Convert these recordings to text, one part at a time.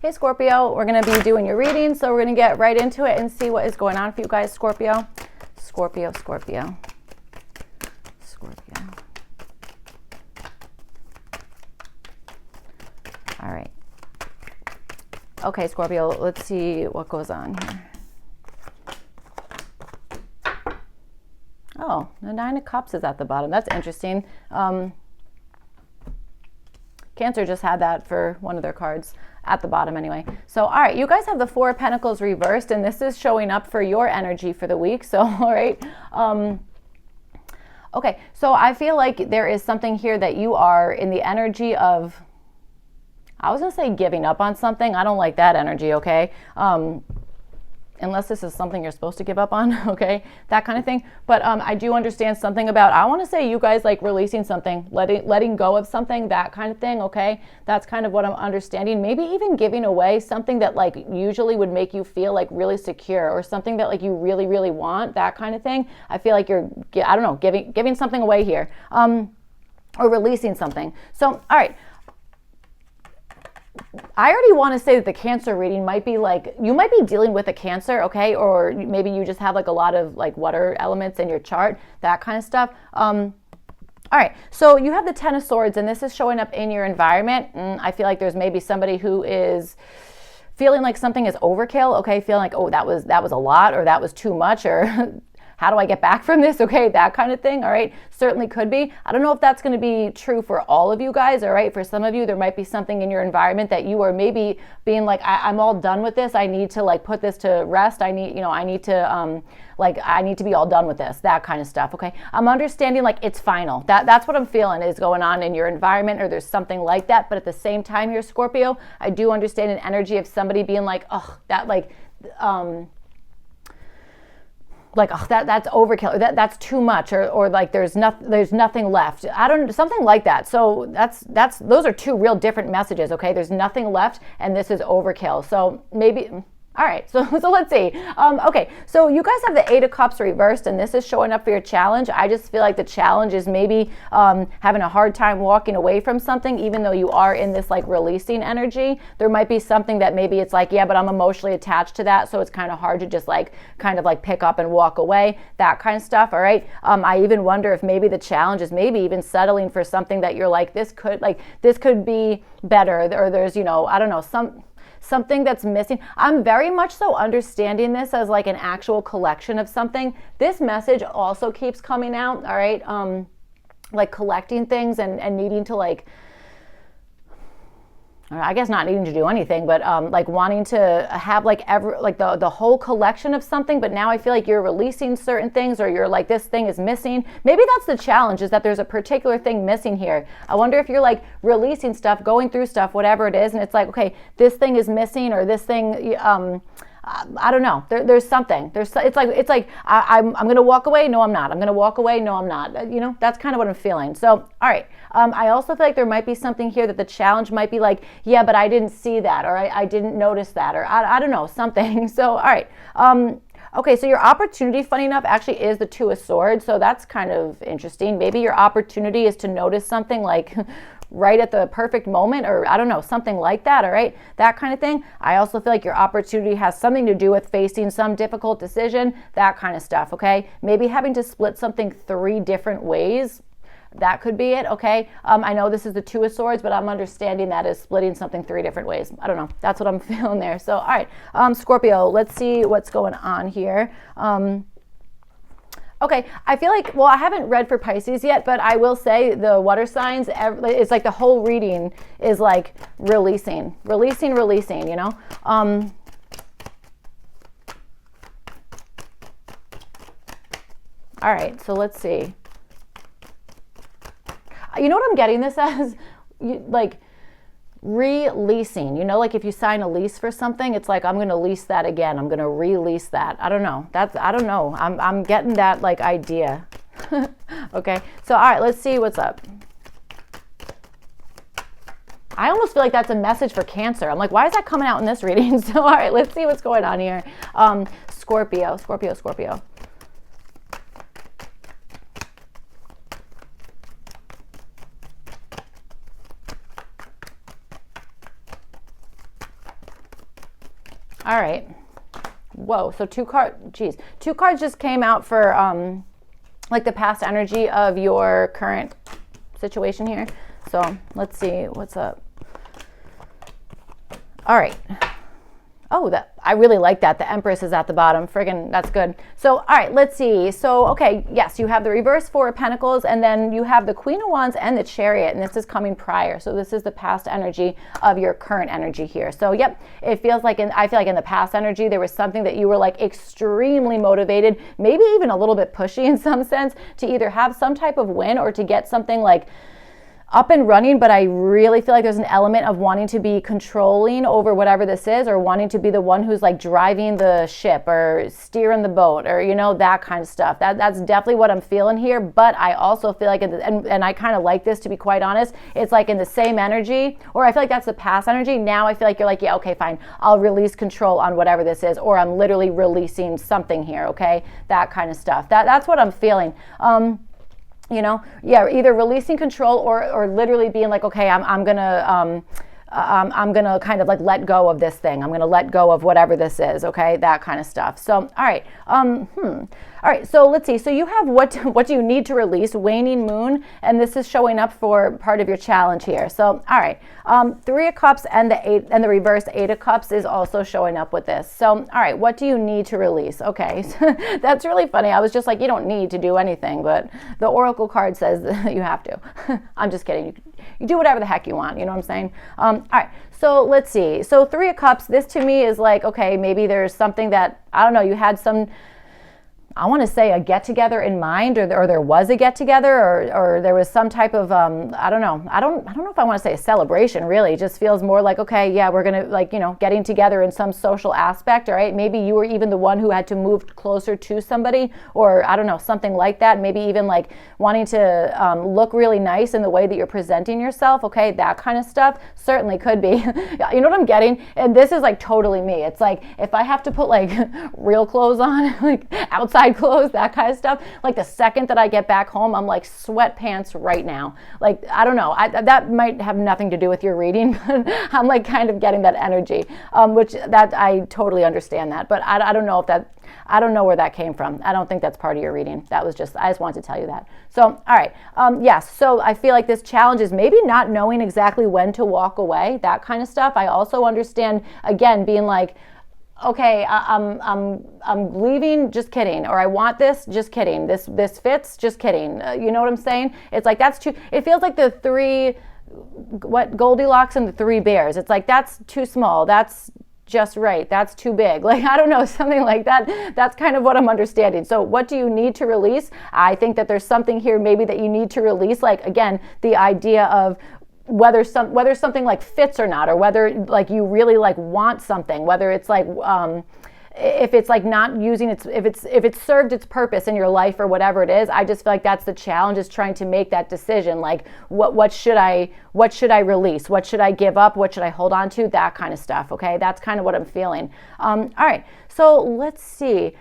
Hey Scorpio, we're going to be doing your reading, so we're going to get right into it and see what is going on for you guys, Scorpio. Scorpio. All right. Okay, Scorpio, let's see what goes on here. Oh, the Nine of Cups is at the bottom. That's interesting. Cancer just had that for one of their cards at the bottom anyway. So, all right, you guys have the Four of Pentacles reversed, and this is showing up for your energy for the week. So, all right. Okay, so I feel like there is something here that you are in the energy of, I was going to say giving up on something. I don't like that energy, okay? Unless this is something you're supposed to give up on, okay? That kind of thing. But I do understand something about, I want to say you guys like releasing something, letting go of something, that kind of thing, okay? That's kind of what I'm understanding. Maybe even giving away something that like usually would make you feel like really secure, or something that like you really, really want, that kind of thing. I feel like you're, I don't know, giving something away here, or releasing something. So, all right. I already want to say that the Cancer reading might be like, you might be dealing with a Cancer, okay? Or maybe you just have like a lot of like water elements in your chart, that kind of stuff. All right, so you have the Ten of Swords, and this is showing up in your environment. I feel like there's maybe somebody who is feeling like something is overkill, okay? Feeling like, oh, that was a lot, or that was too much, or how do I get back from this? Okay, that kind of thing, all right? Certainly could be. I don't know if that's going to be true for all of you guys, all right? For some of you, there might be something in your environment that you are maybe being like, I'm all done with this. I need to like put this to rest. I need to be all done with this, that kind of stuff, okay? I'm understanding like it's final. That's what I'm feeling is going on in your environment, or there's something like that. But at the same time here, Scorpio, I do understand an energy of somebody being like, oh, that like, oh, that's overkill, or that's too much, or like there's nothing left. Something like that. So those are two real different messages, okay? There's nothing left, and this is overkill. So maybe. All right, so let's see. Okay, so you guys have the Eight of Cups reversed, and this is showing up for your challenge. I just feel like the challenge is maybe having a hard time walking away from something, even though you are in this like releasing energy. There might be something that maybe it's like, yeah, but I'm emotionally attached to that, so it's kind of hard to just like kind of like pick up and walk away, that kind of stuff, all right? I even wonder if maybe the challenge is maybe even settling for something that you're like, this could be better, or there's, I don't know, something that's missing. I'm very much so understanding this as like an actual collection of something. This message also keeps coming out, all right? Like collecting things and needing to like, I guess not needing to do anything, but like wanting to have like the whole collection of something. But now I feel like you're releasing certain things, or you're like, this thing is missing. Maybe that's the challenge, is that there's a particular thing missing here. I wonder if you're like releasing stuff, going through stuff, whatever it is, and it's like, okay, this thing is missing, or this thing, I don't know. There's something. It's like I'm going to walk away. No, I'm not. I'm going to walk away. No, I'm not. That's kind of what I'm feeling. So, all right. I also feel like there might be something here that the challenge might be like, yeah, but I didn't see that, or I didn't notice that, or I don't know, something. So, all right. Okay, so your opportunity, funny enough, actually is the Two of Swords. So that's kind of interesting. Maybe your opportunity is to notice something like right at the perfect moment, or I don't know, something like that, all right? That kind of thing. I also feel like your opportunity has something to do with facing some difficult decision, that kind of stuff, okay? Maybe having to split something 3 different ways. That could be it, okay? I know this is the Two of Swords, but I'm understanding that as splitting something 3 different ways. I don't know. That's what I'm feeling there. So, all right, Scorpio, let's see what's going on here. Okay, I feel like, well, I haven't read for Pisces yet, but I will say the water signs, it's like the whole reading is like releasing, All right, so let's see. You know what I'm getting this as? Like releasing, like if you sign a lease for something, it's like, I'm going to lease that again. I'm going to release that. I don't know. I don't know. I'm getting that like idea. Okay. So, all right, let's see what's up. I almost feel like that's a message for Cancer. I'm like, why is that coming out in this reading? So, all right, let's see what's going on here. Scorpio. all right. Whoa, so two cards just came out for like the past energy of your current situation here. So let's see what's up. All right. Oh, I really like that. The Empress is at the bottom. Friggin', that's good. So, all right, let's see. So, okay, yes, you have the reverse Four of Pentacles, and then you have the Queen of Wands and the Chariot, and this is coming prior. So this is the past energy of your current energy here. So, yep, it feels like, I feel like in the past energy, there was something that you were like extremely motivated, maybe even a little bit pushy in some sense, to either have some type of win or to get something like up and running, but I really feel like there's an element of wanting to be controlling over whatever this is, or wanting to be the one who's like driving the ship or steering the boat, or, you know, that kind of stuff. That's definitely what I'm feeling here. But I also feel like, and I kind of like this, to be quite honest, it's like in the same energy, or I feel like that's the past energy. Now I feel like you're like, yeah, okay, fine, I'll release control on whatever this is, or I'm literally releasing something here, okay? That kind of stuff. That's what I'm feeling. You know, yeah, either releasing control or literally being like, okay, I'm gonna kind of like let go of this thing. I'm gonna let go of whatever this is, okay? That kind of stuff. So, all right, all right. So let's see. So you have what do you need to release? Waning Moon, and this is showing up for part of your challenge here. So, all right, Three of Cups and the reverse Eight of Cups is also showing up with this. So, all right, what do you need to release? Okay, that's really funny. I was just like, you don't need to do anything, but the Oracle card says that you have to. I'm just kidding. You do whatever the heck you want. You know what I'm saying? All right. So let's see. So Three of Cups, this to me is like, okay, maybe there's something that, I don't know, you had some, I want to say a get-together in mind, or there was a get-together, or there was some type of, I don't know. I don't know if I want to say a celebration, really. It just feels more like, okay, yeah, we're going to, like, you know, getting together in some social aspect, all right? Maybe you were even the one who had to move closer to somebody, or I don't know, something like that. Maybe even like wanting to look really nice in the way that you're presenting yourself, okay? That kind of stuff certainly could be. You know what I'm getting? And this is like totally me. It's like, if I have to put like real clothes on, like outside clothes, that kind of stuff, like the second that I get back home, I'm like sweatpants right now. Like, I don't know, that might have nothing to do with your reading, but I'm like kind of getting that energy, which that I totally understand that, but I don't know if that, I don't know where that came from. I don't think that's part of your reading. That was just, I just wanted to tell you that. So, all right. Yes. So I feel like this challenge is maybe not knowing exactly when to walk away, that kind of stuff. I also understand, again, being like, okay, I'm leaving, just kidding, or I want this, just kidding, this fits, just kidding, you know what I'm saying? It's like, that's too, it feels like the three, what, Goldilocks and the Three Bears. It's like, that's too small, that's just right, that's too big, like, I don't know, something like that. That's kind of what I'm understanding. So what do you need to release? I think that there's something here maybe that you need to release, like, again, the idea of whether something like fits or not, or whether like you really like want something, whether it's like if it's like not using its, if it's served its purpose in your life or whatever it is. I just feel like that's the challenge, is trying to make that decision, like what should I release, what should I give up, what should I hold on to, that kind of stuff. Okay, that's kind of what I'm feeling. All right, so let's see.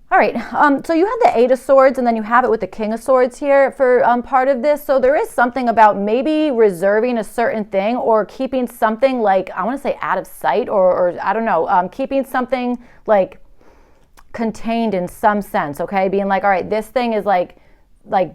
All right, so you have the Eight of Swords, and then you have it with the King of Swords here for part of this. So there is something about maybe reserving a certain thing, or keeping something like, I want to say out of sight, or I don't know, keeping something like contained in some sense, okay? Being like, all right, this thing is like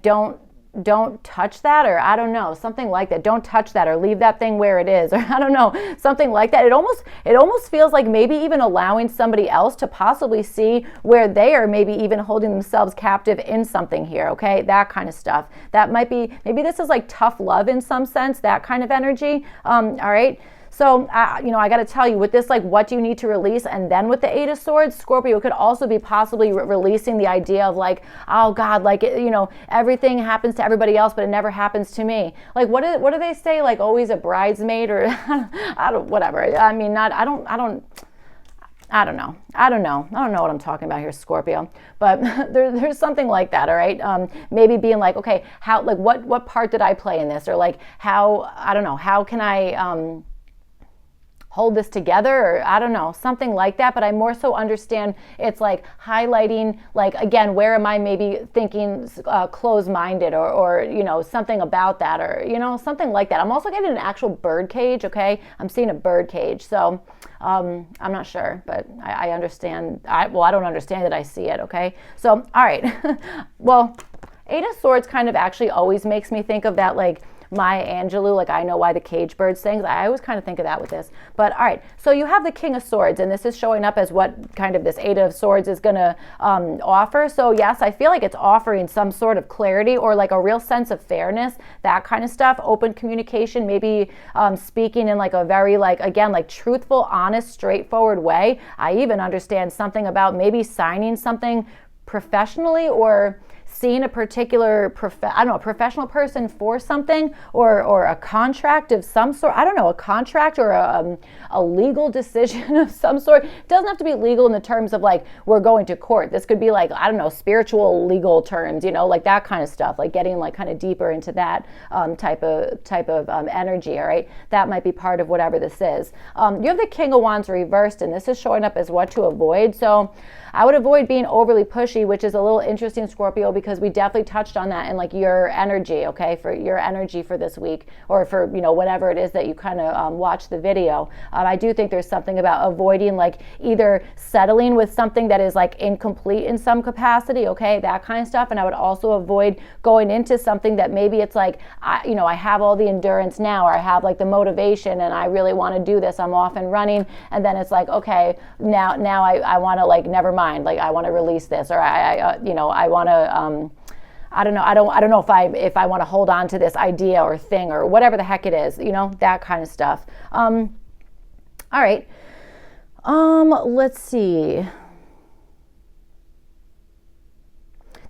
don't touch that, or I don't know, something like that. Don't touch that, or leave that thing where it is, or I don't know, something like that. It almost feels like maybe even allowing somebody else to possibly see where they are maybe even holding themselves captive in something here, okay? That kind of stuff. That might be, maybe this is like tough love in some sense, that kind of energy. All right. So, you know, I got to tell you, with this, like, what do you need to release? And then with the Eight of Swords, Scorpio could also be possibly releasing the idea of like, oh God, like, you know, everything happens to everybody else, but it never happens to me. Like, what do they say? Like, always a bridesmaid, or I don't, whatever. I mean, I don't know what I'm talking about here, Scorpio, but there's something like that. All right. Maybe being like, okay, how, like, what part did I play in this? Or like, how, I don't know, how can I, hold this together, or I don't know, something like that. But I more so understand it's like highlighting, like, again, where am I maybe thinking closed-minded, or you know, something about that, or you know, something like that. I'm also getting an actual bird cage. Okay, I'm seeing a bird cage, so I'm not sure, but I understand. I don't understand it, I see it. Okay, so all right. Well, Eight of Swords kind of actually always makes me think of that, like, Maya Angelou, like, I know why the cage bird sings. I always kind of think of that with this. But all right, so you have the King of Swords, and this is showing up as what kind of this Eight of Swords is going to offer. So yes, I feel like it's offering some sort of clarity, or like a real sense of fairness, that kind of stuff, open communication, maybe speaking in like a very, like, again, like truthful, honest, straightforward way. I even understand something about maybe signing something professionally, or seeing a particular professional person for something, or a contract of some sort. I don't know, a contract or a legal decision of some sort. It doesn't have to be legal in the terms of like we're going to court. This could be like, I don't know, spiritual legal terms, you know, like that kind of stuff, like getting like kind of deeper into that type of energy. All right, that might be part of whatever this is. You have the King of Wands reversed, and this is showing up as what to avoid. So I would avoid being overly pushy, which is a little interesting, Scorpio, because we definitely touched on that in like your energy, okay, for your energy for this week, or for, you know, whatever it is that you kind of watch the video. I do think there's something about avoiding like either settling with something that is like incomplete in some capacity, okay, that kind of stuff. And I would also avoid going into something that maybe it's like, I have all the endurance now, or I have like the motivation and I really want to do this, I'm off and running, and then it's like, okay, now I want to, like, never mind. Like, I want to release this, or I want to, I don't know. I don't know if I want to hold on to this idea or thing or whatever the heck it is, you know, that kind of stuff. All right. Let's see.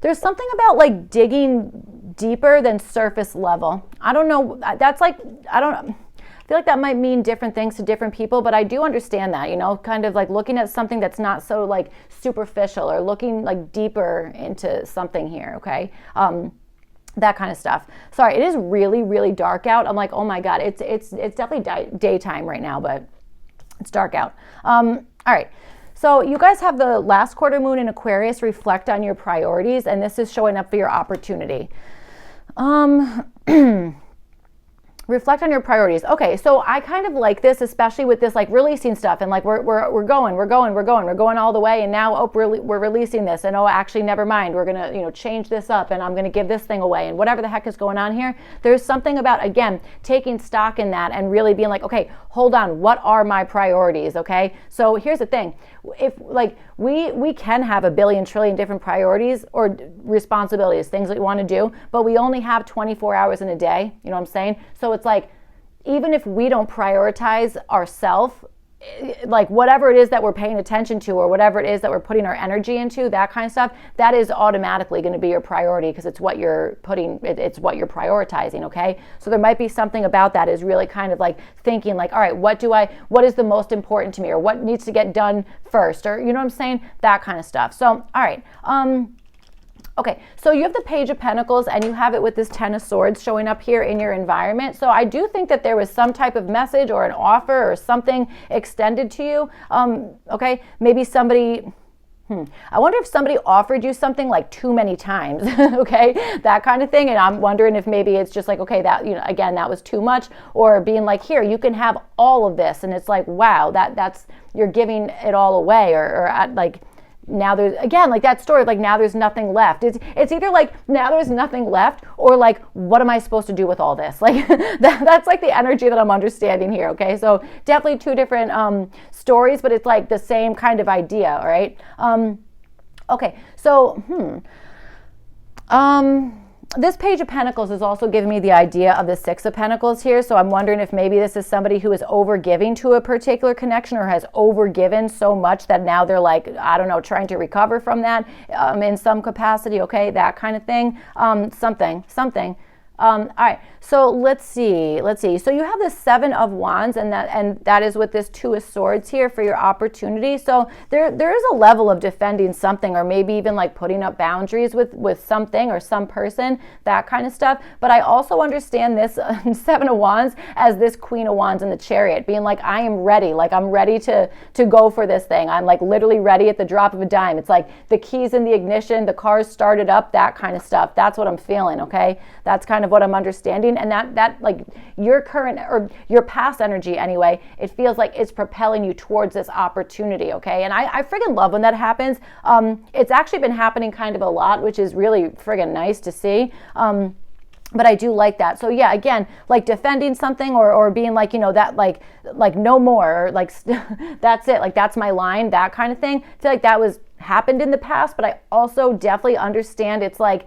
There's something about like digging deeper than surface level. I don't know. That's like, I feel like that might mean different things to different people, but I do understand that, you know, kind of like looking at something that's not so like superficial, or looking like deeper into something here, okay? That kind of stuff. Sorry, it is really, really dark out. I'm like, oh my God, it's definitely daytime right now, but it's dark out. All right. So you guys have the last quarter moon in Aquarius reflect on your priorities, and this is showing up for your opportunity. Reflect on your priorities. Okay, so I kind of like this, especially with this like releasing stuff, and like we're going all the way, and now we're releasing this, and actually never mind, we're gonna, you know, change this up, and I'm gonna give this thing away, and whatever the heck is going on here. There's something about, again, taking stock in that and really being like, okay, hold on, what are my priorities? Okay, so here's the thing: if like we can have a billion trillion different priorities or responsibilities, things that we want to do, but we only have 24 hours in a day. You know what I'm saying? So it's like, even if we don't prioritize ourselves, like whatever it is that we're paying attention to, or whatever it is that we're putting our energy into, that kind of stuff, that is automatically going to be your priority, because it's what you're it's what you're prioritizing. Okay, so there might be something about that is really kind of like thinking like, all right, what is the most important to me, or what needs to get done first, or, you know what I'm saying, that kind of stuff. So all right, okay, so you have the Page of Pentacles, and you have it with this Ten of Swords showing up here in your environment. So I do think that there was some type of message or an offer or something extended to you. Okay, maybe somebody, I wonder if somebody offered you something like too many times, okay, that kind of thing. And I'm wondering if maybe it's just like, okay, that, you know, again, that was too much, or being like, here, you can have all of this. And it's like, wow, that's, you're giving it all away, or like, now there's, again, like that story, like now there's nothing left. It's either like now there's nothing left, or like, what am I supposed to do with all this? Like that's like the energy that I'm understanding here. Okay, so definitely two different stories, but it's like the same kind of idea. All right. Okay, so this Page of Pentacles is also giving me the idea of the Six of Pentacles here. So I'm wondering if maybe this is somebody who is overgiving to a particular connection, or has overgiven so much that now they're like, I don't know, trying to recover from that in some capacity. Okay, that kind of thing. Something. All right. So let's see. So you have the Seven of Wands, and that is with this Two of Swords here for your opportunity. So there is a level of defending something, or maybe even like putting up boundaries with something or some person, that kind of stuff. But I also understand this Seven of Wands as this Queen of Wands in the Chariot, being like, I am ready. Like, I'm ready to go for this thing. I'm like literally ready at the drop of a dime. It's like the keys in the ignition, the car's started up, that kind of stuff. That's what I'm feeling. Okay. That's kind of what I'm understanding. And that like your current or your past energy anyway, it feels like it's propelling you towards this opportunity. Okay. And I friggin' love when that happens. It's actually been happening kind of a lot, which is really friggin' nice to see. But I do like that. So yeah, again, like defending something or being like, that like no more, or like that's it. Like, that's my line, that kind of thing. I feel like that was happened in the past, but I also definitely understand it's like,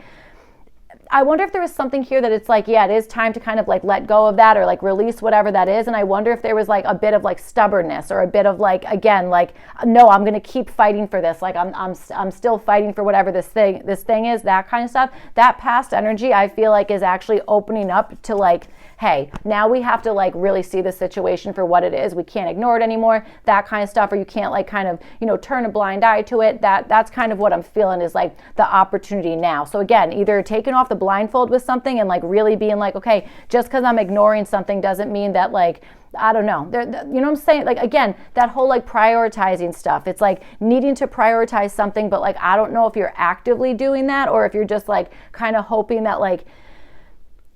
I wonder if there was something here that it's like, yeah, it is time to kind of like let go of that or like release whatever that is. And I wonder if there was like a bit of like stubbornness or a bit of like, again, like, no, I'm going to keep fighting for this. Like I'm still fighting for whatever this thing is, that kind of stuff. That past energy, I feel like, is actually opening up to like, hey, now we have to like really see the situation for what it is. We can't ignore it anymore, that kind of stuff. Or you can't like kind of, turn a blind eye to it. That's kind of what I'm feeling is like the opportunity now. So again, either taking off the blindfold with something and like really being like, okay, just because I'm ignoring something doesn't mean that like, I don't know. You know what I'm saying? Like, again, that whole like prioritizing stuff. It's like needing to prioritize something, but like, I don't know if you're actively doing that or if you're just like kind of hoping that like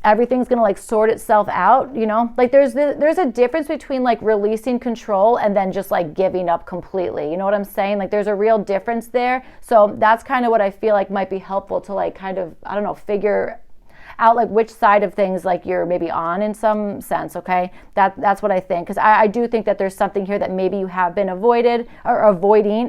everything's going to like sort itself out, like there's a difference between like releasing control and then just like giving up completely. You know what I'm saying? Like, there's a real difference there. So that's kind of what I feel like might be helpful to like kind of, I don't know, figure out like which side of things like you're maybe on in some sense. Okay. That's what I think. Cause I do think that there's something here that maybe you have been avoiding,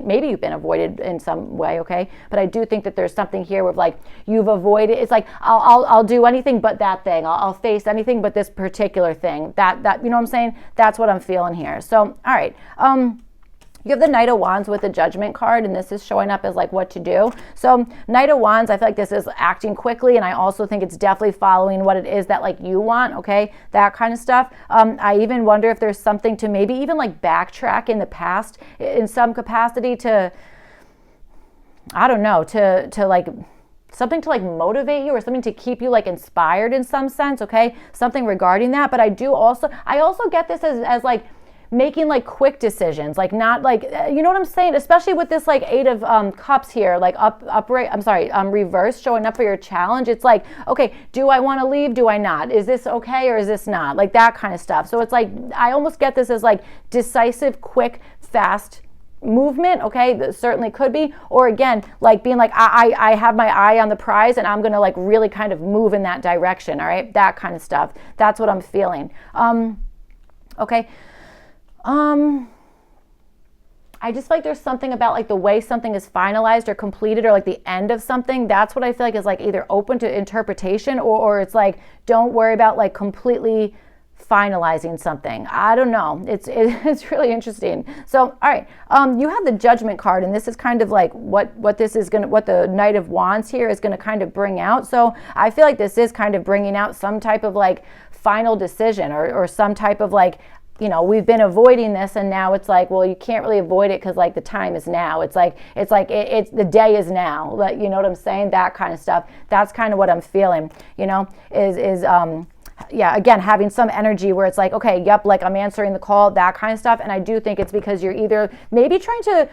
maybe you've been avoided in some way. Okay. But I do think that there's something here where like you've avoided, it's like, I'll do anything but that thing. I'll face anything but this particular thing that, you know what I'm saying? That's what I'm feeling here. So, all right. You have the Knight of Wands with the Judgment card, and this is showing up as like what to do. So Knight of Wands, I feel like this is acting quickly, and I also think it's definitely following what it is that like you want, okay? That kind of stuff. I even wonder if there's something to maybe even like backtrack in the past in some capacity to, I don't know, to like something to like motivate you or something to keep you like inspired in some sense, okay? Something regarding that. But I also get this as like making like quick decisions, like not like, you know what I'm saying? Especially with this like Eight of Cups here, like reverse showing up for your challenge. It's like, okay, do I want to leave? Do I not? Is this okay or is this not? Like that kind of stuff. So it's like, I almost get this as like decisive, quick, fast movement. Okay, that certainly could be. Or again, like being like, I have my eye on the prize and I'm going to like really kind of move in that direction. All right, that kind of stuff. That's what I'm feeling. Okay. I just feel like there's something about like the way something is finalized or completed or like the end of something. That's what I feel like is like either open to interpretation or it's like, don't worry about like completely finalizing something. I don't know. It's really interesting. So, all right. You have the Judgment card, and this is kind of like what the Knight of Wands here is going to kind of bring out. So I feel like this is kind of bringing out some type of like final decision or some type of like, we've been avoiding this and now it's like, well, you can't really avoid it because like the time is now. It's the day is now. Like, you know what I'm saying? That kind of stuff. That's kind of what I'm feeling, again, having some energy where it's like, okay, yep, like I'm answering the call, that kind of stuff. And I do think it's because you're either maybe trying to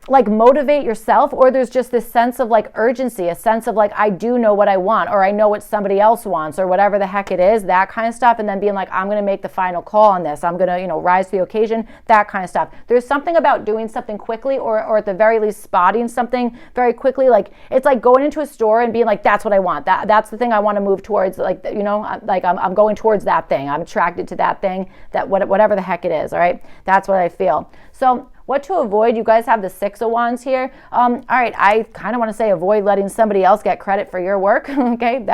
like motivate yourself, or there's just this sense of like urgency, a sense of like, I do know what I want, or I know what somebody else wants, or whatever the heck it is, that kind of stuff. And then being like, I'm going to make the final call on this. I'm going to, rise to the occasion, that kind of stuff. There's something about doing something quickly or at the very least spotting something very quickly. Like it's like going into a store and being like, that's what I want. That's the thing I want to move towards. Like, like I'm going towards that thing. I'm attracted to that thing, whatever the heck it is. All right. That's what I feel. So what to avoid? You guys have the Six of Wands here. All right, I kind of want to say avoid letting somebody else get credit for your work. Okay,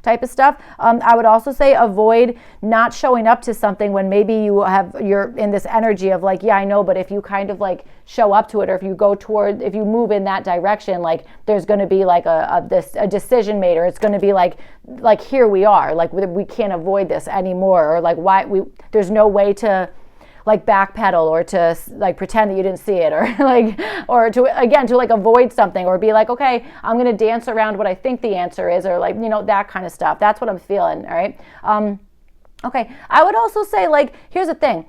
type of stuff. I would also say avoid not showing up to something when maybe you're in this energy of like, yeah, I know, but if you kind of like show up to it, or if you move in that direction, like there's going to be like a decision made, or it's going to be like here we are, like we can't avoid this anymore, or like there's no way to like backpedal, or to like pretend that you didn't see it, or like, or to like avoid something, or be like, okay, I'm going to dance around what I think the answer is, or like, that kind of stuff. That's what I'm feeling. All right. Okay. I would also say, like, here's the thing.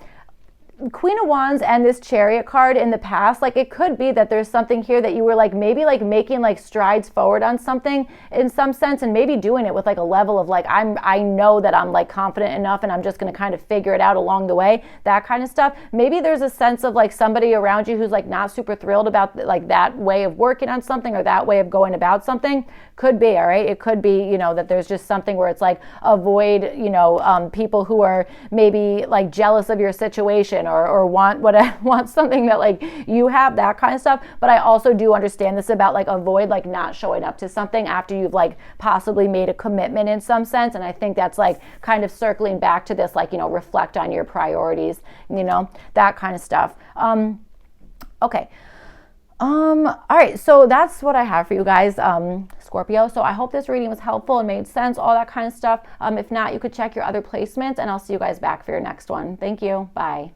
Queen of Wands and this Chariot card in the past, like it could be that there's something here that you were like maybe like making like strides forward on something in some sense, and maybe doing it with like a level of like I know that I'm like confident enough, and I'm just going to kind of figure it out along the way, that kind of stuff. Maybe there's a sense of like somebody around you who's like not super thrilled about like that way of working on something, or that way of going about something. Could be, all right. It could be, that there's just something where it's like avoid, people who are maybe like jealous of your situation, or want something that like you have, that kind of stuff. But I also do understand this about like avoid like not showing up to something after you've like possibly made a commitment in some sense. And I think that's like kind of circling back to this, like, reflect on your priorities, that kind of stuff. Okay. All right, so that's what I have for you guys, Scorpio. So I hope this reading was helpful and made sense, all that kind of stuff. If not, you could check your other placements, and I'll see you guys back for your next one. Thank you. Bye.